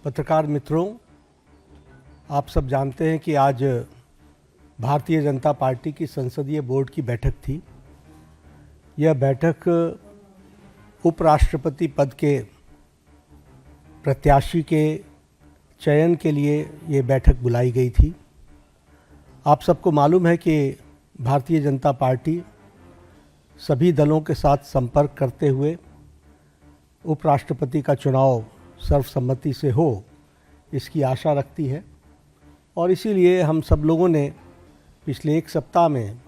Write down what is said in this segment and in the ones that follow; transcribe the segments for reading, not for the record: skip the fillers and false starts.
पत्रकार मित्रों, आप सब जानते हैं कि आज भारतीय जनता पार्टी की संसदीय बोर्ड की बैठक थी। यह बैठक उपराष्ट्रपति पद के प्रत्याशी के चयन के लिए ये बैठक बुलाई गई थी। आप सबको मालूम है कि भारतीय जनता पार्टी सभी दलों के साथ संपर्क करते हुए उपराष्ट्रपति का चुनाव सर्वसम्मति से हो, इसकी आशा रखती है। और इसीलिए हम सब लोगों ने पिछले एक सप्ताह में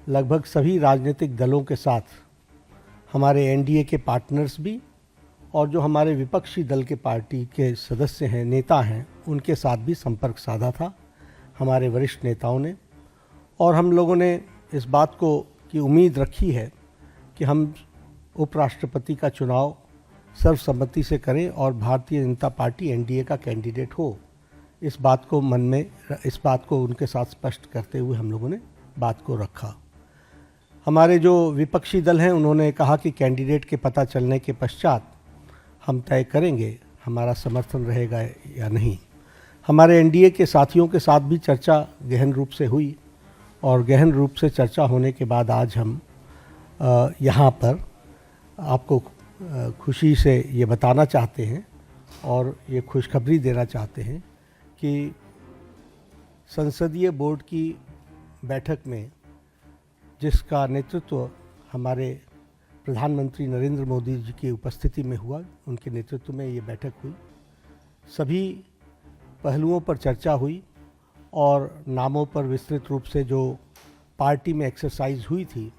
लगभग सभी राजनीतिक दलों के साथ, हमारे एनडीए के पार्टनर्स भी और जो हमारे विपक्षी दल के पार्टी के सदस्य हैं, नेता हैं, उनके साथ भी संपर्क साधा था हमारे वरिष्ठ नेताओं ने। और हम लोगों ने इस बात को की उम्मीद रखी है कि हम उपराष्ट्रपति का चुनाव सर्वसम्मति से करें और भारतीय जनता पार्टी एनडीए का कैंडिडेट हो। इस बात को उनके साथ स्पष्ट करते हुए हम लोगों ने बात को रखा। हमारे जो विपक्षी दल हैं, उन्होंने कहा कि कैंडिडेट के पता चलने के पश्चात हम तय करेंगे हमारा समर्थन रहेगा या नहीं। हमारे एनडीए के साथियों के साथ भी चर्चा गहन रूप से हुई और गहन रूप से चर्चा होने के बाद आज हम यहाँ पर आपको खुशी से ये बताना चाहते हैं और ये खुशखबरी देना चाहते हैं कि संसदीय बोर्ड की बैठक में जिसका नेतृत्व हमारे प्रधानमंत्री नरेंद्र मोदी जी की उपस्थिति में हुआ, उनके नेतृत्व में ये बैठक हुई। सभी पहलुओं पर चर्चा हुई और नामों पर विस्तृत रूप से जो पार्टी में एक्सरसाइज हुई थी,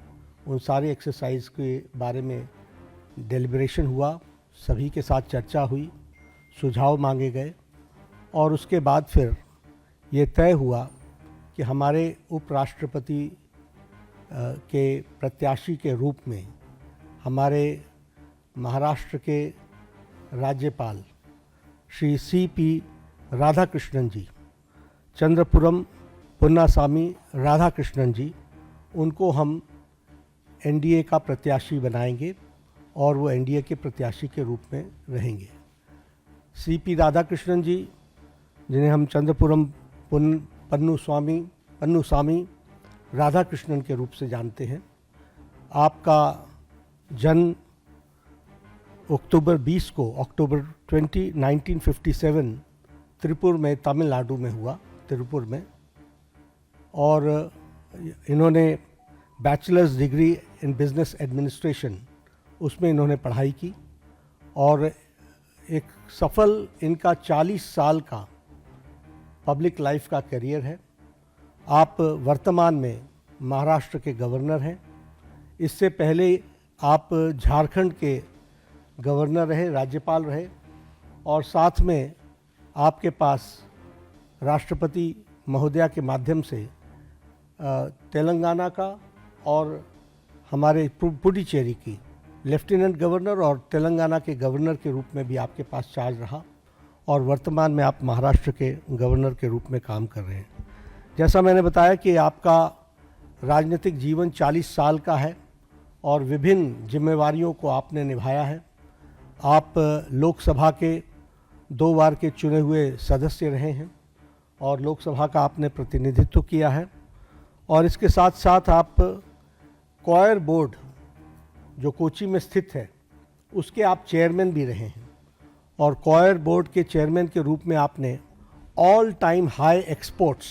उन सारे एक्सरसाइज के बारे में डेलिब्रेशन हुआ, सभी के साथ चर्चा हुई, सुझाव मांगे गए और उसके बाद फिर ये तय हुआ कि हमारे उपराष्ट्रपति के प्रत्याशी के रूप में हमारे महाराष्ट्र के राज्यपाल श्री सीपी राधाकृष्णन जी, चंद्रपुरम पुन्नासामी राधाकृष्णन जी, उनको हम एनडीए का प्रत्याशी बनाएंगे और वो एनडीए के प्रत्याशी के रूप में रहेंगे। सीपी राधाकृष्णन जी, जिन्हें हम चंद्रपुरम पन्नुसामी राधाकृष्णन के रूप से जानते हैं, आपका जन्म अक्टूबर 20 1957 त्रिपुर में, तमिलनाडु में हुआ, तिरुपुर में। और इन्होंने bachelors degree in business administration, उसमें इन्होंने पढ़ाई की और एक सफल इनका 40 साल का पब्लिक लाइफ का करियर है। आप वर्तमान में महाराष्ट्र के गवर्नर हैं। इससे पहले आप झारखंड के गवर्नर रहे, राज्यपाल रहे और साथ में आपके पास राष्ट्रपति महोदया के माध्यम से तेलंगाना का और हमारे पुडुचेरी की लेफ्टिनेंट गवर्नर और तेलंगाना के गवर्नर के रूप में भी आपके पास चार्ज रहा और वर्तमान में आप महाराष्ट्र के गवर्नर के रूप में काम कर रहे हैं। जैसा मैंने बताया कि आपका राजनीतिक जीवन 40 साल का है और विभिन्न जिम्मेवारियों को आपने निभाया है। आप लोकसभा के 2 बार के चुने हुए सदस्य रहे हैं और लोकसभा का आपने प्रतिनिधित्व किया है और इसके साथ साथ आप कॉयर बोर्ड जो कोची में स्थित है, उसके आप चेयरमैन भी रहे हैं और कॉयर बोर्ड के चेयरमैन के रूप में आपने ऑल टाइम हाई एक्सपोर्ट्स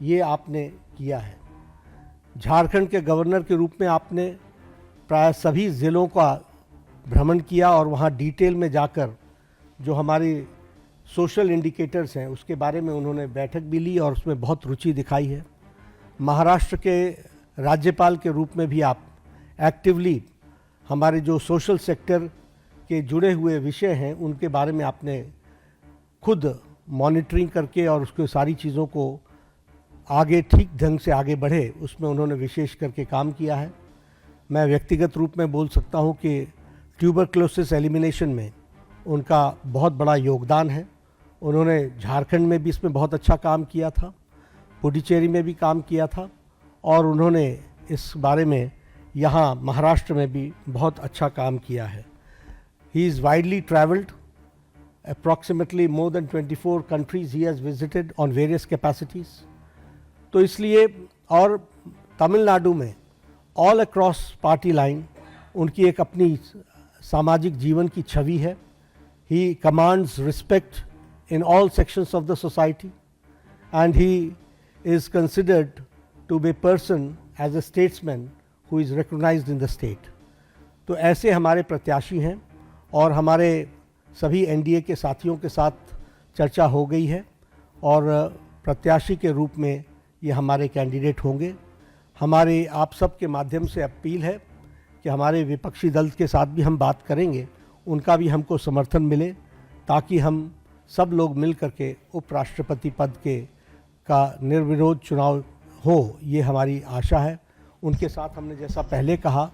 ये आपने किया है। झारखंड के गवर्नर के रूप में आपने प्राय सभी ज़िलों का भ्रमण किया और वहाँ डिटेल में जाकर जो हमारी सोशल इंडिकेटर्स हैं उसके बारे में उन्होंने बैठक भी ली और उसमें बहुत रुचि दिखाई है। महाराष्ट्र के राज्यपाल के रूप में भी आप एक्टिवली हमारे जो सोशल सेक्टर के जुड़े हुए विषय हैं उनके बारे में आपने खुद मॉनिटरिंग करके और उसके सारी चीज़ों को आगे ठीक ढंग से आगे बढ़े, उसमें उन्होंने विशेष करके काम किया है। मैं व्यक्तिगत रूप में बोल सकता हूं कि ट्यूबरक्लोसिस एलिमिनेशन में उनका बहुत बड़ा योगदान है। उन्होंने झारखंड में भी इसमें बहुत अच्छा काम किया था, पुडुचेरी में भी काम किया था और उन्होंने इस बारे में यहाँ महाराष्ट्र में भी बहुत अच्छा काम किया है। He is widely travelled approximately more than 24 countries he has visited on various capacities. तो इसलिए और तमिलनाडु में ऑल अक्रॉस पार्टी लाइन उनकी एक अपनी सामाजिक जीवन की छवि है. He commands respect in all sections of the society and he is considered to be a person as a statesman who is recognized in the state. तो ऐसे हमारे प्रत्याशी हैं और हमारे सभी एनडीए के साथियों के साथ चर्चा हो गई है और प्रत्याशी के रूप में ये हमारे कैंडिडेट होंगे. हमारे आप सब के माध्यम से अपील है कि हमारे विपक्षी दल के साथ भी हम बात करेंगे, उनका भी हमको समर्थन मिले ताकि हम सब लोग मिल करके उपराष्ट्रपति पद के का निर्विरोध चुनाव हो, ये हमारी आशा है. उनके साथ हमने जैसा पहले कहा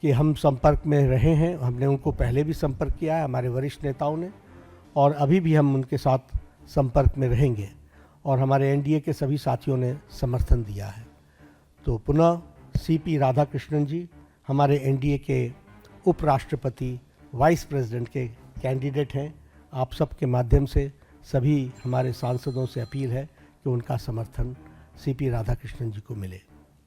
कि हम संपर्क में रहे हैं, हमने उनको पहले भी संपर्क किया है हमारे वरिष्ठ नेताओं ने, और अभी भी हम उनके साथ संपर्क में रहेंगे और हमारे एनडीए के सभी साथियों ने समर्थन दिया है. तो पुनः सीपी राधाकृष्णन जी हमारे एनडीए के उपराष्ट्रपति वाइस प्रेसिडेंट के कैंडिडेट हैं. आप सब के माध्यम से सभी हमारे सांसदों से अपील है कि उनका समर्थन सीपी राधाकृष्णन जी को मिले.